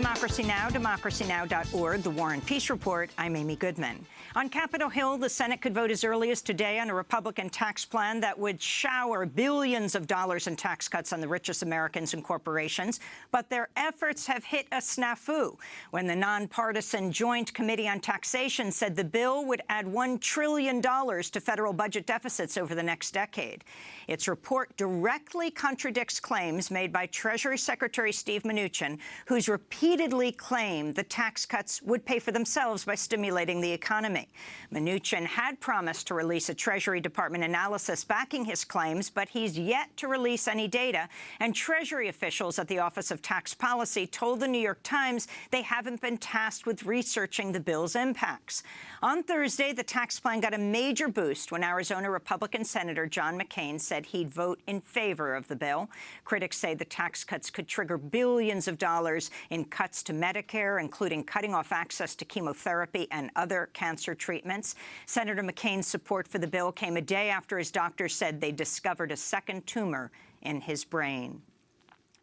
Democracy Now!, democracynow.org, The War and Peace Report. I'm Amy Goodman. On Capitol Hill, the Senate could vote as early as today on a Republican tax plan that would shower billions of dollars in tax cuts on the richest Americans and corporations. But their efforts have hit a snafu when the nonpartisan Joint Committee on Taxation said the bill would add $1 trillion to federal budget deficits over the next decade. Its report directly contradicts claims made by Treasury Secretary Steve Mnuchin, who's repeatedly claimed the tax cuts would pay for themselves by stimulating the economy. Mnuchin had promised to release a Treasury Department analysis backing his claims, but he's yet to release any data. And Treasury officials at the Office of Tax Policy told the New York Times they haven't been tasked with researching the bill's impacts. On Thursday, the tax plan got a major boost when Arizona Republican Senator John McCain said he'd vote in favor of the bill. Critics say the tax cuts could trigger billions of dollars in cuts to Medicare, including cutting off access to chemotherapy and other cancer treatments. Senator McCain's support for the bill came a day after his doctor said they discovered a second tumor in his brain.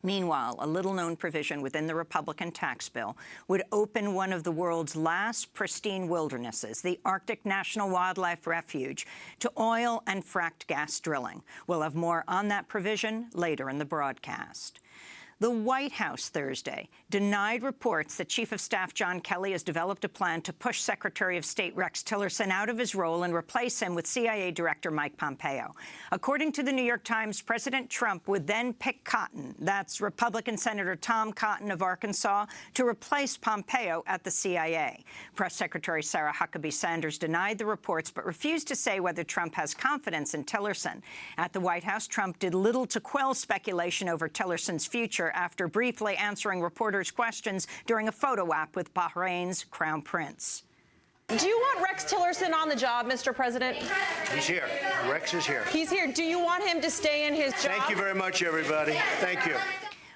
Meanwhile, a little-known provision within the Republican tax bill would open one of the world's last pristine wildernesses, the Arctic National Wildlife Refuge, to oil and fracked gas drilling. We'll have more on that provision later in the broadcast. The White House Thursday denied reports that Chief of Staff John Kelly has developed a plan to push Secretary of State Rex Tillerson out of his role and replace him with CIA Director Mike Pompeo. According to the New York Times, President Trump would then pick Cotton, that's Republican Senator Tom Cotton of Arkansas, to replace Pompeo at the CIA. Press Secretary Sarah Huckabee Sanders denied the reports but refused to say whether Trump has confidence in Tillerson. At the White House, Trump did little to quell speculation over Tillerson's future after briefly answering reporters' questions during a photo op with Bahrain's Crown Prince. Do you want Rex Tillerson on the job, Mr. President? He's here. Rex is here. He's here. Do you want him to stay in his job? Thank you very much, everybody. Thank you.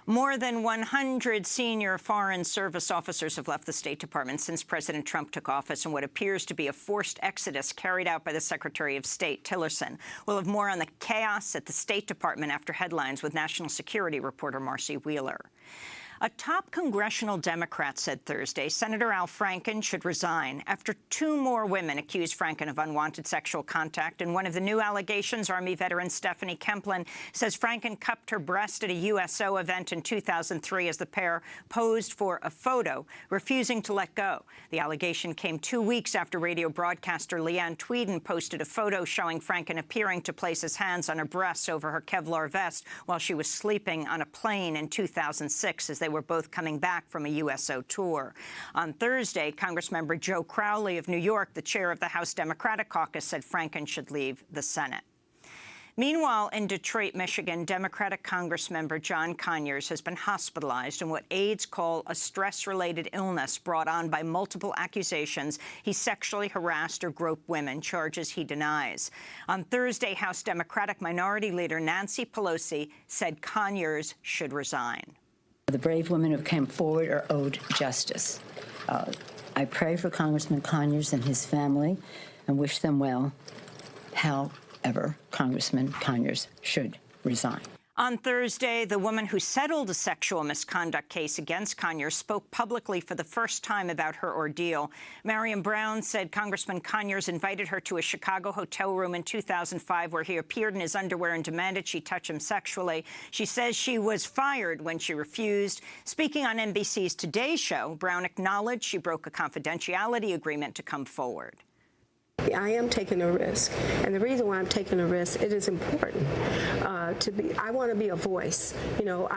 More than 100 senior Foreign Service officers have left the State Department since President Trump took office in what appears to be a forced exodus carried out by the Secretary of State, Tillerson. We'll have more on the chaos at the State Department after headlines with national security reporter Marcy Wheeler. A top congressional Democrat said Thursday Senator Al Franken should resign after two more women accused Franken of unwanted sexual contact. And one of the new allegations, Army veteran Stephanie Kemplin says Franken cupped her breast at a USO event in 2003 as the pair posed for a photo, refusing to let go. The allegation came 2 weeks after radio broadcaster Leanne Tweeden posted a photo showing Franken appearing to place his hands on her breasts over her Kevlar vest while she was sleeping on a plane in 2006 as they were both coming back from a USO tour. On Thursday, Congressmember Joe Crowley of New York, the chair of the House Democratic Caucus, said Franken should leave the Senate. Meanwhile, in Detroit, Michigan, Democratic Congressmember John Conyers has been hospitalized in what aides call a stress-related illness brought on by multiple accusations he sexually harassed or groped women, charges he denies. On Thursday, House Democratic Minority Leader Nancy Pelosi said Conyers should resign. The brave women who came forward are owed justice. I pray for Congressman Conyers and his family and wish them well. However, Congressman Conyers should resign. On Thursday, the woman who settled a sexual misconduct case against Conyers spoke publicly for the first time about her ordeal. Marion Brown said Congressman Conyers invited her to a Chicago hotel room in 2005 where he appeared in his underwear and demanded she touch him sexually. She says she was fired when she refused. Speaking on NBC's Today Show, Brown acknowledged she broke a confidentiality agreement to come forward. I am taking a risk, and the reason why I'm taking a risk, it is important I want to be a voice. You know,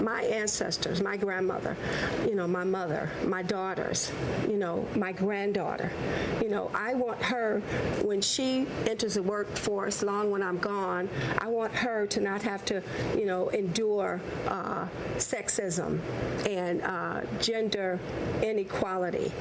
my ancestors, my grandmother, you know, my mother, my daughters, you know, my granddaughter, you know, I want her, when she enters the workforce, long when I'm gone, I want her to not have to, you know, endure sexism and gender inequality.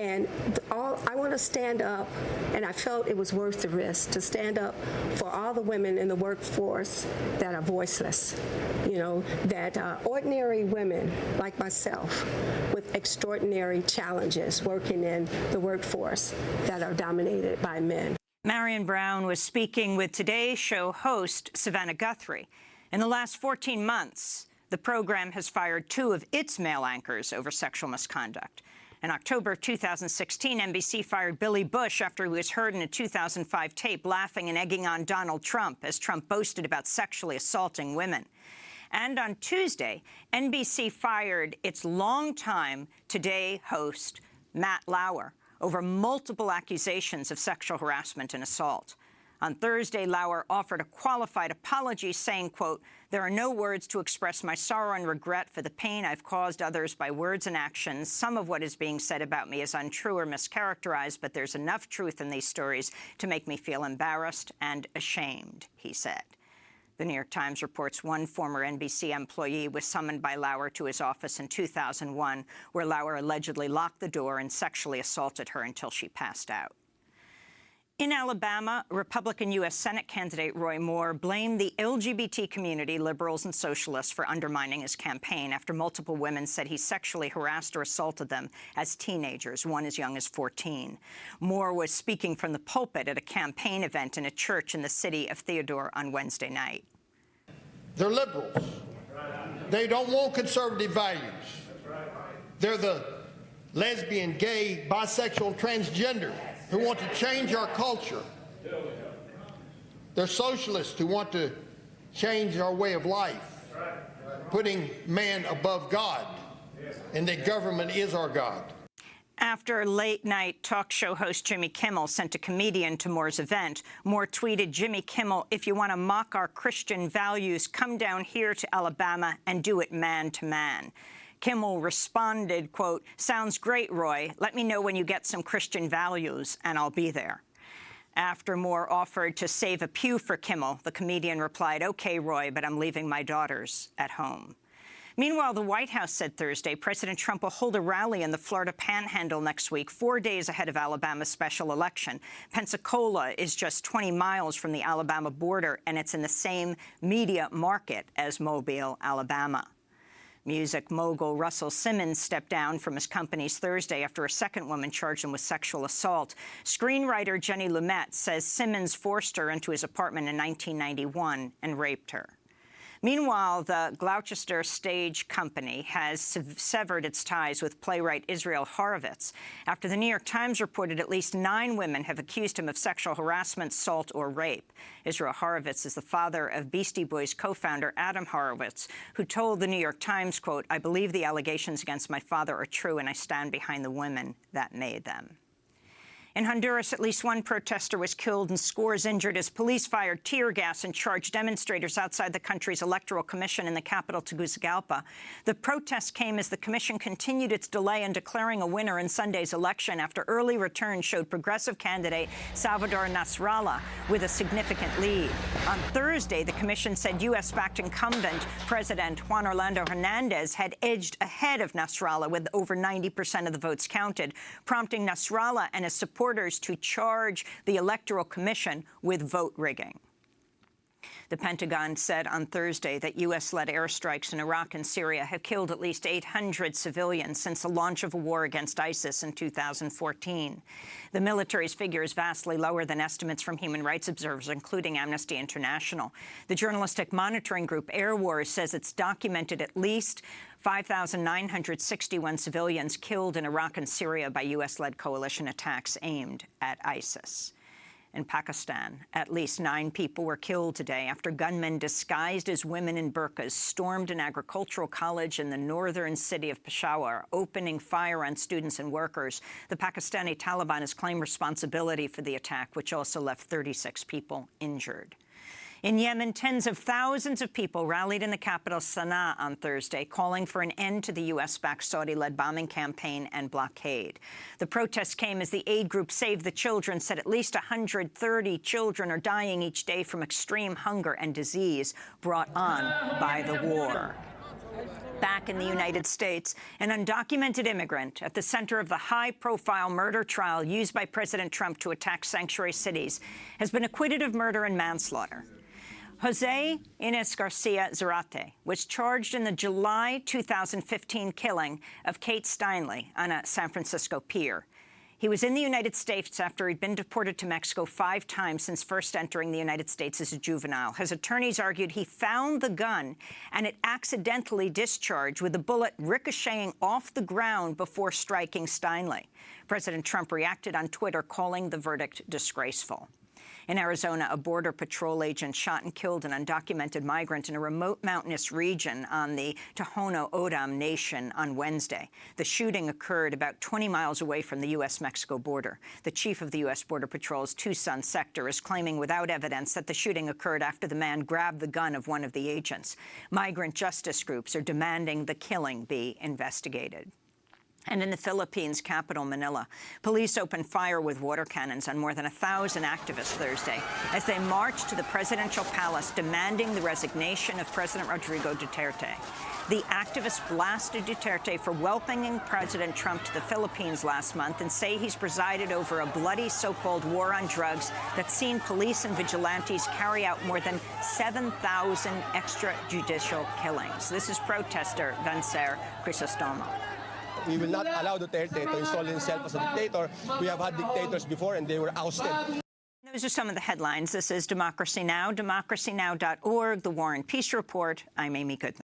And I want to stand up, and I felt it was worth the risk to stand up for all the women in the workforce that are voiceless, you know, that ordinary women like myself with extraordinary challenges working in the workforce that are dominated by men. Marion Brown was speaking with Today's Show host Savannah Guthrie. In the last 14 months, The program has fired 2 of its male anchors over sexual misconduct. In October of 2016, NBC fired Billy Bush after he was heard in a 2005 tape laughing and egging on Donald Trump as Trump boasted about sexually assaulting women. And on Tuesday, NBC fired its longtime Today host, Matt Lauer, over multiple accusations of sexual harassment and assault. On Thursday, Lauer offered a qualified apology, saying, quote, "There are no words to express my sorrow and regret for the pain I've caused others by words and actions. Some of what is being said about me is untrue or mischaracterized, but there's enough truth in these stories to make me feel embarrassed and ashamed," he said. The New York Times reports one former NBC employee was summoned by Lauer to his office in 2001, where Lauer allegedly locked the door and sexually assaulted her until she passed out. In Alabama, Republican U.S. Senate candidate Roy Moore blamed the LGBT community, liberals and socialists, for undermining his campaign after multiple women said he sexually harassed or assaulted them as teenagers, one as young as 14. Moore was speaking from the pulpit at a campaign event in a church in the city of Theodore on Wednesday night. They're liberals. They don't want conservative values. They're the lesbian, gay, bisexual, and transgender who want to change our culture. They're socialists who want to change our way of life, putting man above God, and that government is our God. After late-night talk show host Jimmy Kimmel sent a comedian to Moore's event, Moore tweeted, "Jimmy Kimmel, if you want to mock our Christian values, come down here to Alabama and do it man to man." Kimmel responded, quote, "Sounds great, Roy. Let me know when you get some Christian values, and I'll be there." After Moore offered to save a pew for Kimmel, the comedian replied, "Okay, Roy, but I'm leaving my daughters at home." Meanwhile, the White House said Thursday President Trump will hold a rally in the Florida Panhandle next week, 4 days ahead of Alabama's special election. Pensacola is just 20 miles from the Alabama border, and it's in the same media market as Mobile, Alabama. Music mogul Russell Simmons stepped down from his companies Thursday after a second woman charged him with sexual assault. Screenwriter Jenny Lumet says Simmons forced her into his apartment in 1991 and raped her. Meanwhile, the Gloucester Stage Company has severed its ties with playwright Israel Horovitz after the New York Times reported at least 9 women have accused him of sexual harassment, assault, or rape. Israel Horovitz is the father of Beastie Boys co-founder Adam Horovitz, who told the New York Times, quote, "I believe the allegations against my father are true, and I stand behind the women that made them." In Honduras, at least 1 protester was killed and scores injured as police fired tear gas and charged demonstrators outside the country's electoral commission in the capital, Tegucigalpa. The protests came as the commission continued its delay in declaring a winner in Sunday's election after early returns showed progressive candidate Salvador Nasrallah with a significant lead. On Thursday, the commission said U.S.-backed incumbent President Juan Orlando Hernandez had edged ahead of Nasrallah with over 90% of the votes counted, prompting Nasrallah and his supporters to charge the Electoral Commission with vote rigging. The Pentagon said on Thursday that U.S.-led airstrikes in Iraq and Syria have killed at least 800 civilians since the launch of a war against ISIS in 2014. The military's figure is vastly lower than estimates from human rights observers, including Amnesty International. The journalistic monitoring group Air Wars says it's documented at least 5,961 civilians killed in Iraq and Syria by U.S.-led coalition attacks aimed at ISIS. In Pakistan, at least 9 people were killed today after gunmen disguised as women in burqas stormed an agricultural college in the northern city of Peshawar, opening fire on students and workers. The Pakistani Taliban has claimed responsibility for the attack, which also left 36 people injured. In Yemen, tens of thousands of people rallied in the capital Sana'a on Thursday, calling for an end to the U.S.-backed Saudi-led bombing campaign and blockade. The protests came as the aid group Save the Children said at least 130 children are dying each day from extreme hunger and disease brought on by the war. Back in the United States, an undocumented immigrant at the center of the high-profile murder trial used by President Trump to attack sanctuary cities has been acquitted of murder and manslaughter. Jose Inez Garcia Zarate was charged in the July 2015 killing of Kate Steinle on a San Francisco pier. He was in the United States after he'd been deported to Mexico 5 times since first entering the United States as a juvenile. His attorneys argued he found the gun and it accidentally discharged, with the bullet ricocheting off the ground before striking Steinle. President Trump reacted on Twitter, calling the verdict disgraceful. In Arizona, a Border Patrol agent shot and killed an undocumented migrant in a remote mountainous region on the Tohono O'odham Nation on Wednesday. The shooting occurred about 20 miles away from the U.S.-Mexico border. The chief of the U.S. Border Patrol's Tucson sector is claiming without evidence that the shooting occurred after the man grabbed the gun of one of the agents. Migrant justice groups are demanding the killing be investigated. And in the Philippines' capital, Manila, police opened fire with water cannons on more than 1,000 activists Thursday as they marched to the presidential palace demanding the resignation of President Rodrigo Duterte. The activists blasted Duterte for welcoming President Trump to the Philippines last month and say he's presided over a bloody so-called war on drugs that's seen police and vigilantes carry out more than 7,000 extrajudicial killings. This is protester Vencer Crisostomo. We will not allow Duterte to install himself as a dictator. We have had dictators before, and they were ousted. Those are some of the headlines. This is Democracy Now!, democracynow.org, The War and Peace Report. I'm Amy Goodman.